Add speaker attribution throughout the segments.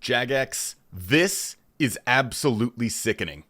Speaker 1: Jagex, this is absolutely sickening.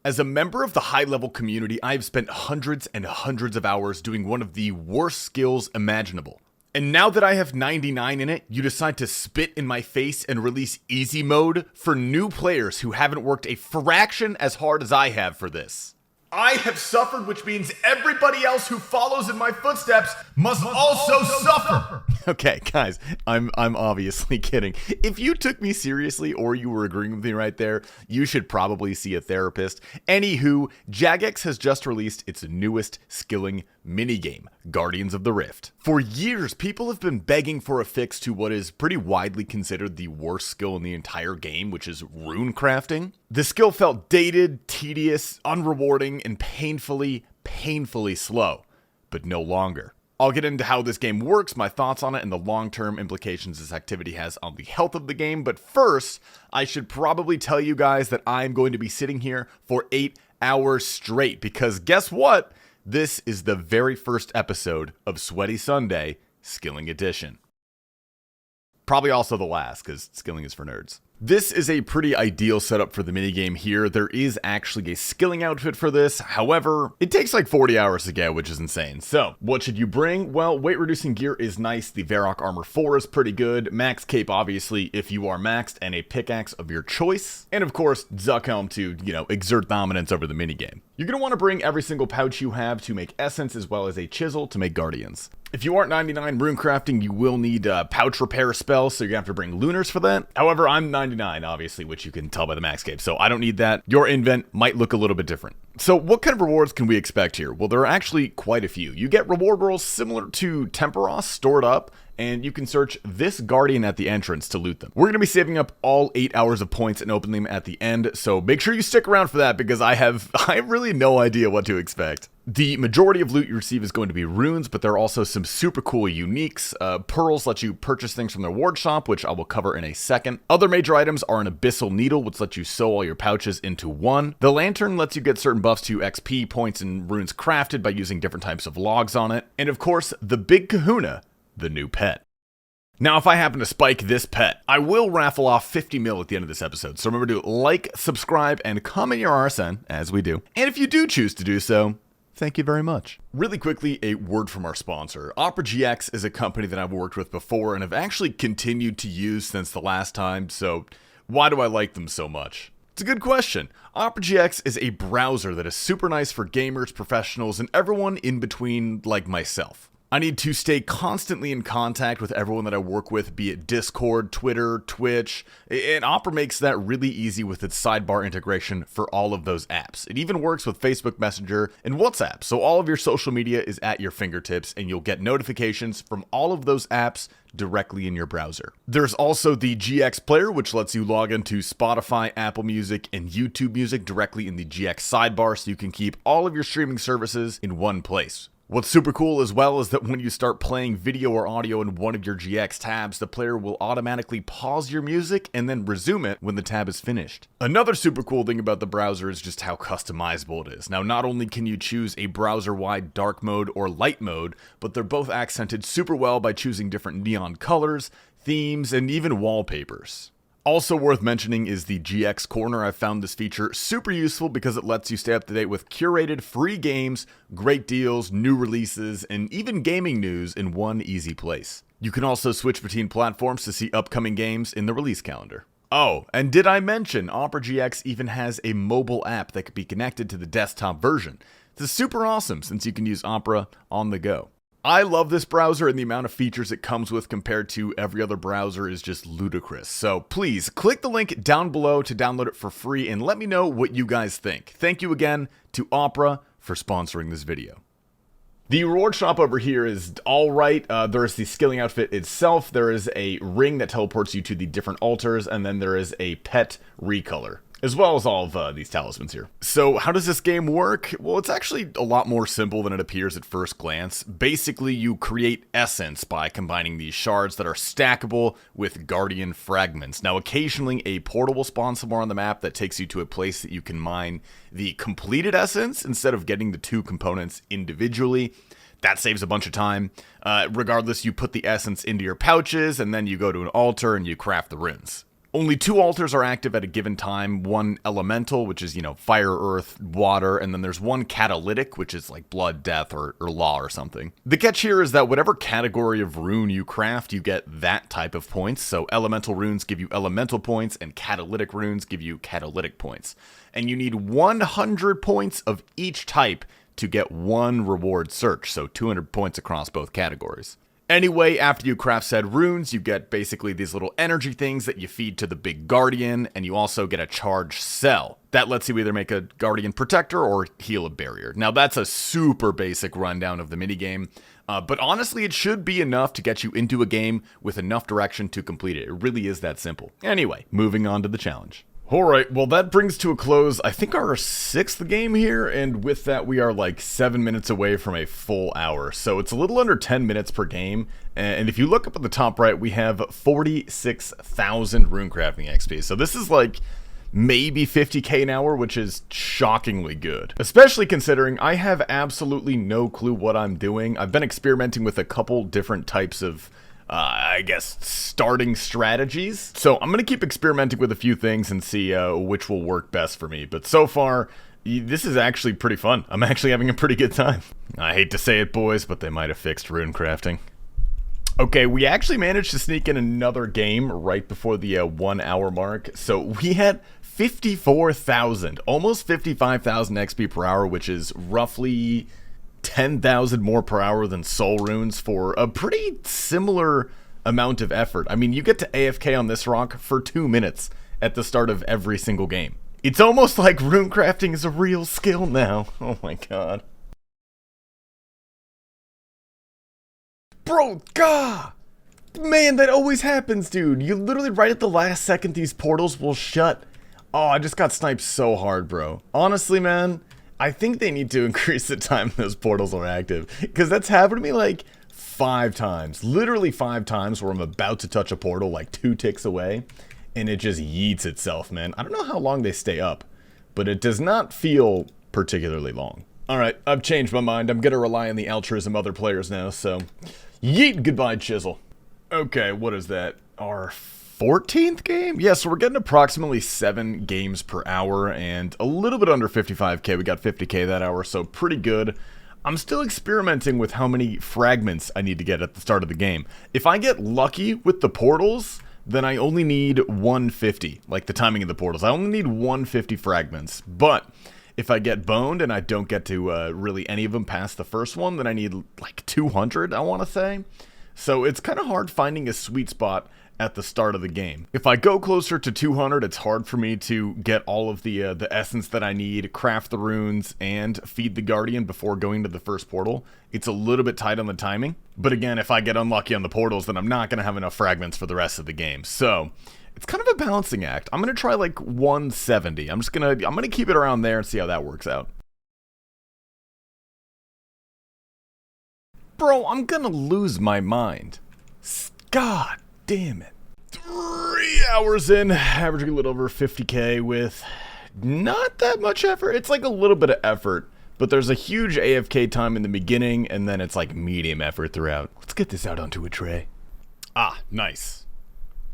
Speaker 1: As a member of the high-level community, I have spent hundreds and hundreds of hours doing one of the worst skills imaginable. And now that I have 99 in it, you decide to spit in my face and release easy mode for new players who haven't worked a fraction as hard as I have for this. I have suffered, which means everybody else who follows in my footsteps must also suffer. Okay, guys, I'm obviously kidding. If you took me seriously or you were agreeing with me right there, you should probably see a therapist. Anywho, Jagex has just released its newest skilling minigame, Guardians of the Rift. For years, people have been begging for a fix to what is pretty widely considered the worst skill in the entire game, which is runecrafting. The skill felt dated, tedious, unrewarding, and painfully slow, but no longer. I'll get into how this game works, my thoughts on it, and the long-term implications this activity has on the health of the game, but first, I should probably tell you guys that I'm going to be sitting here for 8 hours straight, because guess what? This is the very first episode of Sweaty Sunday, Skilling Edition. Probably also the last, because skilling is for nerds. This is a pretty ideal setup for the minigame here. There is actually a skilling outfit for this. However, it takes like 40 hours to get, which is insane. So, what should you bring? Well, weight reducing gear is nice. The Varrock Armor 4 is pretty good. Max Cape, obviously, if you are maxed, and a pickaxe of your choice. And of course, Zuckhelm to, exert dominance over the minigame. You're going to want to bring every single pouch you have to make essence, as well as a chisel to make guardians. If you aren't 99 runecrafting, you will need pouch repair spells, so you're going to have to bring lunars for that. However, I'm 99, obviously, which you can tell by the max cape, so I don't need that. Your invent might look a little bit different. So what kind of rewards can we expect here? Well, there are actually quite a few. You get reward rolls similar to Temperos stored up, and you can search this guardian at the entrance to loot them. We're going to be saving up all 8 hours of points and opening them at the end, so make sure you stick around for that because I have really no idea what to expect. The majority of loot you receive is going to be runes, but there are also some super cool uniques. Pearls let you purchase things from their ward shop, which I will cover in a second. Other major items are an abyssal needle, which lets you sew all your pouches into one. The lantern lets you get certain buffs to XP, points, and runes crafted by using different types of logs on it. And of course, the big kahuna, the new pet. Now, if I happen to spike this pet, I will raffle off 50 mil at the end of this episode. So remember to like, subscribe, and comment your RSN, as we do. And if you do choose to do so, thank you very much. Really quickly, a word from our sponsor. OSRS is a company that I've worked with before and have actually continued to use since the last time, so why do I like them so much? It's a good question. OSRS is a browser that is super nice for gamers, professionals, and everyone in between like myself. I need to stay constantly in contact with everyone that I work with, be it Discord, Twitter, Twitch, and Opera makes that really easy with its sidebar integration for all of those apps. It even works with Facebook Messenger and WhatsApp, so all of your social media is at your fingertips and you'll get notifications from all of those apps directly in your browser. There's also the GX player, which lets you log into Spotify, Apple Music, and YouTube Music directly in the GX sidebar so you can keep all of your streaming services in one place. What's super cool as well is that when you start playing video or audio in one of your GX tabs, the player will automatically pause your music and then resume it when the tab is finished. Another super cool thing about the browser is just how customizable it is. Now, not only can you choose a browser-wide dark mode or light mode, but they're both accented super well by choosing different neon colors, themes, and even wallpapers. Also worth mentioning is the GX Corner. I've found this feature super useful because it lets you stay up to date with curated free games, great deals, new releases, and even gaming news in one easy place. You can also switch between platforms to see upcoming games in the release calendar. Oh, and did I mention Opera GX even has a mobile app that could be connected to the desktop version? This is super awesome since you can use Opera on the go. I love this browser, and the amount of features it comes with compared to every other browser is just ludicrous. So please click the link down below to download it for free and let me know what you guys think. Thank you again to Opera for sponsoring this video. The reward shop over here is alright. There's the skilling outfit itself. There is a ring that teleports you to the different altars, and then there is a pet recolor, as well as all of these talismans here. So how does this game work? Well, it's actually a lot more simple than it appears at first glance. Basically, you create essence by combining these shards that are stackable with guardian fragments. Now, occasionally a portal will spawn somewhere on the map that takes you to a place that you can mine the completed essence instead of getting the two components individually. That saves a bunch of time. Regardless, you put the essence into your pouches and then you go to an altar and you craft the runes. Only 2 altars are active at a given time. One elemental, which is, fire, earth, water, and then there's one catalytic, which is like blood, death, or law or something. The catch here is that whatever category of rune you craft, you get that type of points. So elemental runes give you elemental points, and catalytic runes give you catalytic points. And you need 100 points of each type to get 1 reward search, so 200 points across both categories. Anyway, after you craft said runes, you get basically these little energy things that you feed to the big guardian, and you also get a charged cell. That lets you either make a guardian protector or heal a barrier. Now that's a super basic rundown of the minigame, but honestly it should be enough to get you into a game with enough direction to complete it. It really is that simple. Anyway, moving on to the challenge. Alright, well that brings to a close, I think, our 6th game here, and with that we are like 7 minutes away from a full hour, so it's a little under 10 minutes per game, and if you look up at the top right, we have 46,000 runecrafting XP, so this is like maybe 50k an hour, which is shockingly good. Especially considering I have absolutely no clue what I'm doing. I've been experimenting with a couple different types of starting strategies. So I'm going to keep experimenting with a few things and see which will work best for me. But so far, this is actually pretty fun. I'm actually having a pretty good time. I hate to say it, boys, but they might have fixed runecrafting. Okay, we actually managed to sneak in another game right before the 1 hour mark. So we had 54,000, almost 55,000 XP per hour, which is roughly 10,000 more per hour than soul runes for a pretty similar amount of effort. I mean, you get to AFK on this rock for 2 minutes at the start of every single game. It's almost like runecrafting is a real skill now. Oh my god. Bro, gah! Man, that always happens, dude. You literally right at the last second these portals will shut. Oh, I just got sniped so hard, bro. Honestly, man, I think they need to increase the time those portals are active, because that's happened to me like 5 times. Literally 5 times where I'm about to touch a portal like 2 ticks away, and it just yeets itself, man. I don't know how long they stay up, but it does not feel particularly long. Alright, I've changed my mind. I'm gonna rely on the altruism of other players now, so yeet, goodbye, chisel. Okay, what is that? Our 14th game? Yeah, so we're getting approximately 7 games per hour and a little bit under 55k. We got 50k that hour, so pretty good. I'm still experimenting with how many fragments I need to get at the start of the game. If I get lucky with the portals, then I only need 150, like the timing of the portals. I only need 150 fragments, but if I get boned and I don't get to really any of them past the first one, then I need like 200, I want to say. So it's kind of hard finding a sweet spot at the start of the game. If I go closer to 200, it's hard for me to get all of the essence that I need, craft the runes, and feed the guardian before going to the first portal. It's a little bit tight on the timing. But again, if I get unlucky on the portals, then I'm not going to have enough fragments for the rest of the game. So it's kind of a balancing act. I'm going to try like 170. I'm going to keep it around there and see how that works out. Bro, I'm going to lose my mind. God damn it. 3 hours in, averaging a little over 50k with not that much effort. It's like a little bit of effort, but there's a huge AFK time in the beginning, and then it's like medium effort throughout. Let's get this out onto a tray. Ah, nice.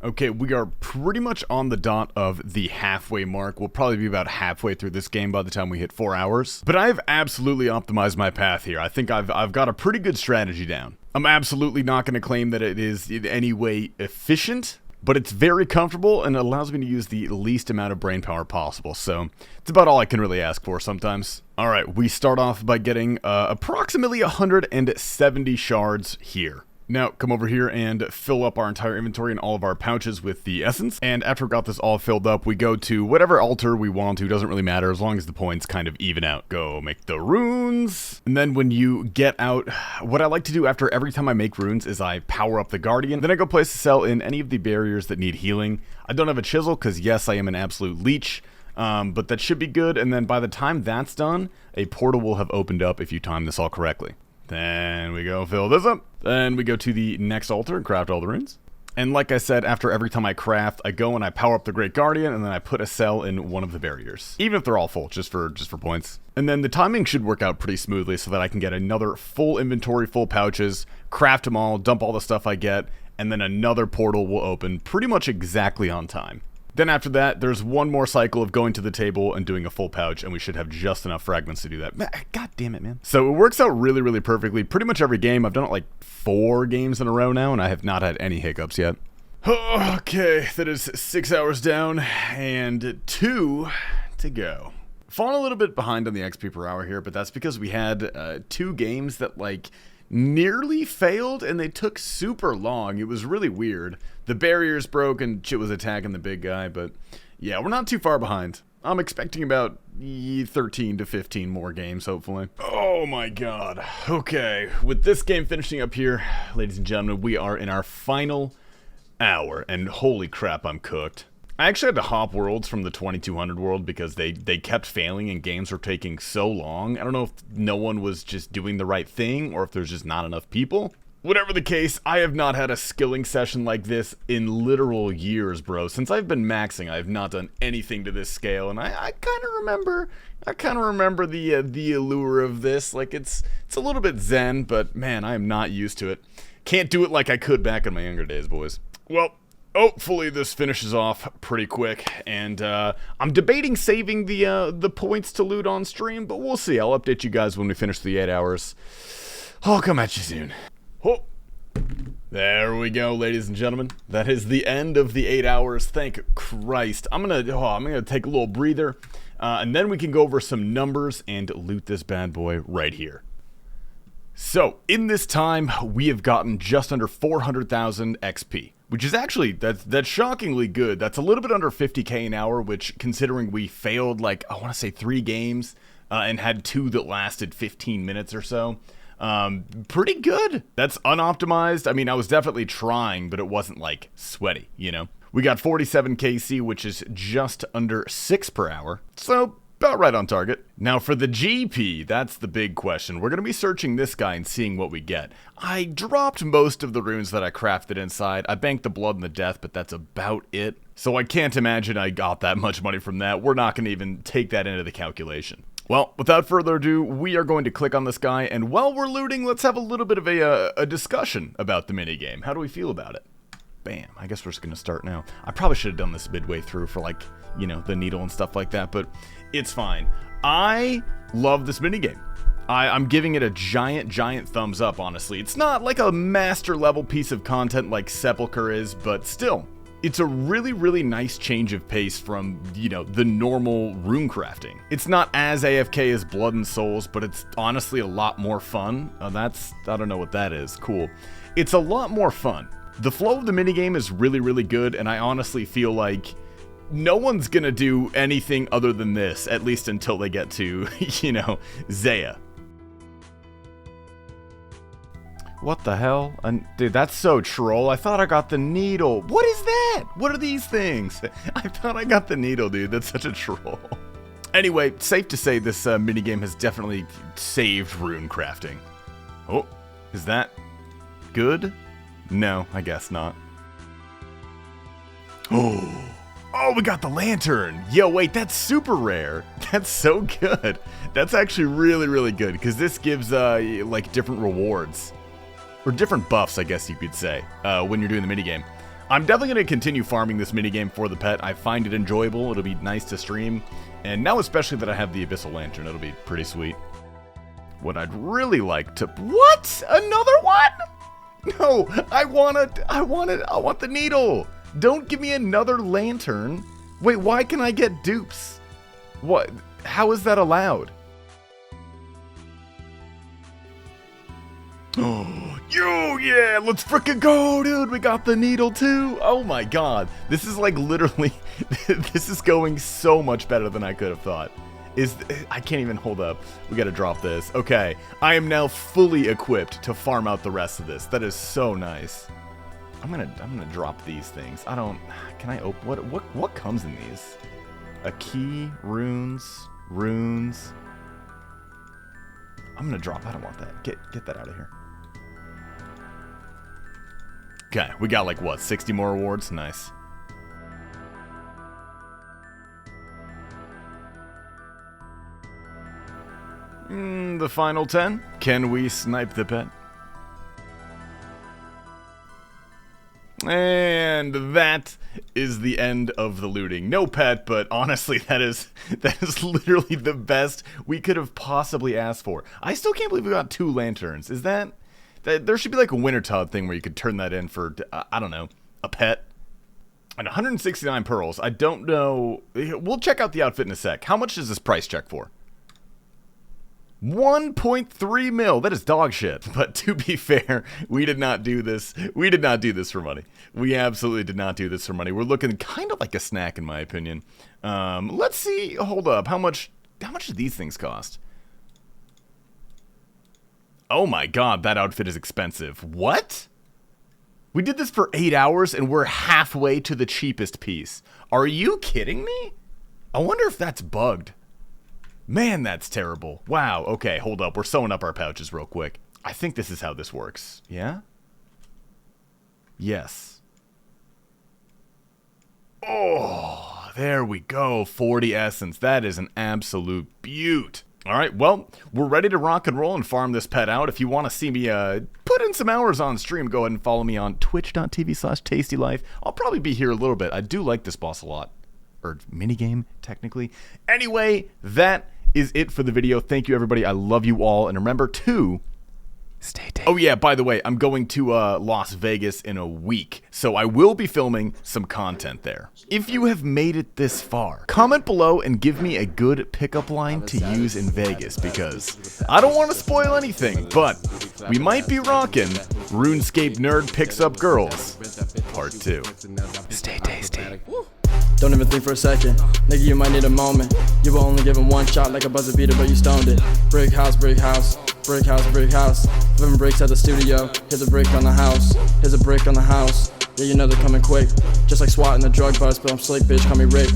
Speaker 1: Okay, we are pretty much on the dot of the halfway mark. We'll probably be about halfway through this game by the time we hit 4 hours. But I've absolutely optimized my path here. I think I've got a pretty good strategy down. I'm absolutely not going to claim that it is in any way efficient, but it's very comfortable and it allows me to use the least amount of brain power possible. So it's about all I can really ask for sometimes. All right, we start off by getting approximately 170 shards here. Now, come over here and fill up our entire inventory and all of our pouches with the essence. And after we've got this all filled up, we go to whatever altar we want to. Doesn't really matter as long as the points kind of even out. Go make the runes. And then when you get out, what I like to do after every time I make runes is I power up the guardian. Then I go place a cell in any of the barriers that need healing. I don't have a chisel because, yes, I am an absolute leech. But that should be good. And then by the time that's done, a portal will have opened up if you time this all correctly. Then we go fill this up. Then we go to the next altar and craft all the runes. And like I said, after every time I craft, I go and I power up the Great Guardian, and then I put a cell in one of the barriers. Even if they're all full, just for points. And then the timing should work out pretty smoothly so that I can get another full inventory, full pouches, craft them all, dump all the stuff I get, and then another portal will open pretty much exactly on time. Then after that, there's one more cycle of going to the table and doing a full pouch, and we should have just enough fragments to do that. God damn it, man. So it works out really, really perfectly. Pretty much every game. I've done it like 4 games in a row now, and I have not had any hiccups yet. Okay, that is 6 hours down, and 2 to go. Falling a little bit behind on the XP per hour here, but that's because we had 2 games that, like, nearly failed, and they took super long. It was really weird. The barriers broke and shit was attacking the big guy, but yeah, we're not too far behind. I'm expecting about 13 to 15 more games, hopefully. Oh my god. Okay, with this game finishing up here, ladies and gentlemen, we are in our final hour, and holy crap, I'm cooked. I actually had to hop worlds from the 2200 world because they kept failing and games were taking so long. I don't know if no one was just doing the right thing or if there's just not enough people. Whatever the case, I have not had a skilling session like this in literal years, bro. Since I've been maxing, I have not done anything to this scale, and I kind of remember the allure of this. Like, it's a little bit zen, but man, I am not used to it. Can't do it like I could back in my younger days, boys. Well, hopefully this finishes off pretty quick, and I'm debating saving the points to loot on stream, but we'll see. I'll update you guys when we finish the 8 hours. I'll come at you soon. Oh, there we go, ladies and gentlemen. That is the end of the 8 hours. Thank Christ. I'm gonna take a little breather, and then we can go over some numbers and loot this bad boy right here. So, in this time, we have gotten just under 400,000 XP, which is actually, that's shockingly good. That's a little bit under 50k an hour, which, considering we failed, like, I want to say 3 games, and had 2 that lasted 15 minutes or so, pretty good. That's unoptimized. I mean, I was definitely trying, but it wasn't, like, sweaty, you know? We got 47 KC, which is just under 6 per hour, so about right on target. Now for the GP, that's the big question. We're going to be searching this guy and seeing what we get. I dropped most of the runes that I crafted inside. I banked the blood and the death, but that's about it. So I can't imagine I got that much money from that. We're not going to even take that into the calculation. Well, without further ado, we are going to click on this guy, and while we're looting, let's have a little bit of a discussion about the minigame. How do we feel about it? Bam, I guess we're just going to start now. I probably should have done this midway through for, like, you know, the needle and stuff like that, but it's fine. I love this minigame. I'm giving it a giant thumbs up, honestly. It's not like a master level piece of content like Sepulchre is, but still, it's a really nice change of pace from, you know, the normal rune crafting. It's not as AFK as Blood and Souls, but it's honestly a lot more fun. I don't know what that is. Cool. It's a lot more fun. The flow of the minigame is really good, and I honestly feel like no one's gonna do anything other than this, at least until they get to, you know, Zaya. What the hell? Dude, that's so troll. I thought I got the needle. What is that? What are these things? I thought I got the needle, dude. That's such a troll. Anyway, safe to say this minigame has definitely saved rune crafting. Oh, is that good? No, I guess not. Oh, we got the lantern. Yo, wait, that's super rare. That's so good. That's actually really good, because this gives, like, different rewards. Or different buffs, I guess you could say, when you're doing the minigame. I'm definitely going to continue farming this minigame for the pet. I find it enjoyable. It'll be nice to stream. And now especially that I have the Abyssal Lantern, it'll be pretty sweet. What I'd really like to... What? Another one? No, I want the needle. Don't give me another lantern. Wait, why can I get dupes? What? How is that allowed? Oh, yo, yeah, let's frickin' go, dude. We got the needle too. Oh my god. This is like literally, this is going so much better than I could have thought. I can't even hold up. We gotta drop this. Okay, I am now fully equipped to farm out the rest of this. That is so nice. I'm gonna drop these things. Can I open, what comes in these? A key, runes. I'm gonna drop, I don't want that. Get that out of here. Okay, we got like what, 60 more rewards? Nice. The final 10. Can we snipe the pet? And that is the end of the looting. No pet, but honestly, that is literally the best we could have possibly asked for. I still can't believe we got 2 lanterns. Is that there should be like a Wintertod thing where you could turn that in for, I don't know, a pet. And 169 pearls. I don't know. We'll check out the outfit in a sec. How much does this price check for? 1.3 mil. That is dog shit. But to be fair, we did not do this. We did not do this for money. We absolutely did not do this for money. We're looking kind of like a snack, in my opinion. Let's see. Hold up. How much do these things cost? Oh my god, that outfit is expensive. What? We did this for 8 hours and we're halfway to the cheapest piece. Are you kidding me? I wonder if that's bugged. Man, that's terrible. Wow, okay, hold up. We're sewing up our pouches real quick. I think this is how this works. Yeah? Yes. Oh, there we go. 40 essence. That is an absolute beaut. All right, well, we're ready to rock and roll and farm this pet out. If you want to see me put in some hours on stream, go ahead and follow me on twitch.tv/TastyLife. I'll probably be here a little bit. I do like this boss a lot. Or minigame, technically. Anyway, that is it for the video. Thank you, everybody. I love you all. And remember to stay tasty. Oh, yeah, by the way, I'm going to Las Vegas in a week. So I will be filming some content there. If you have made it this far, comment below and give me a good pickup line to use in Vegas. Because I don't want to spoil anything, but we might be rocking RuneScape Nerd Picks Up Girls Part 2. Stay tasty.
Speaker 2: Don't even think for a second, nigga, you might need a moment. You were only given one shot like a buzzer beater, but you stoned it. Brick house, brick house, brick house, brick house. 11 bricks at the studio, here's a brick on the house, here's a brick on the house. Yeah, you know they're coming quick, just like SWAT in the drug bust, but I'm slick, bitch, call me Rick.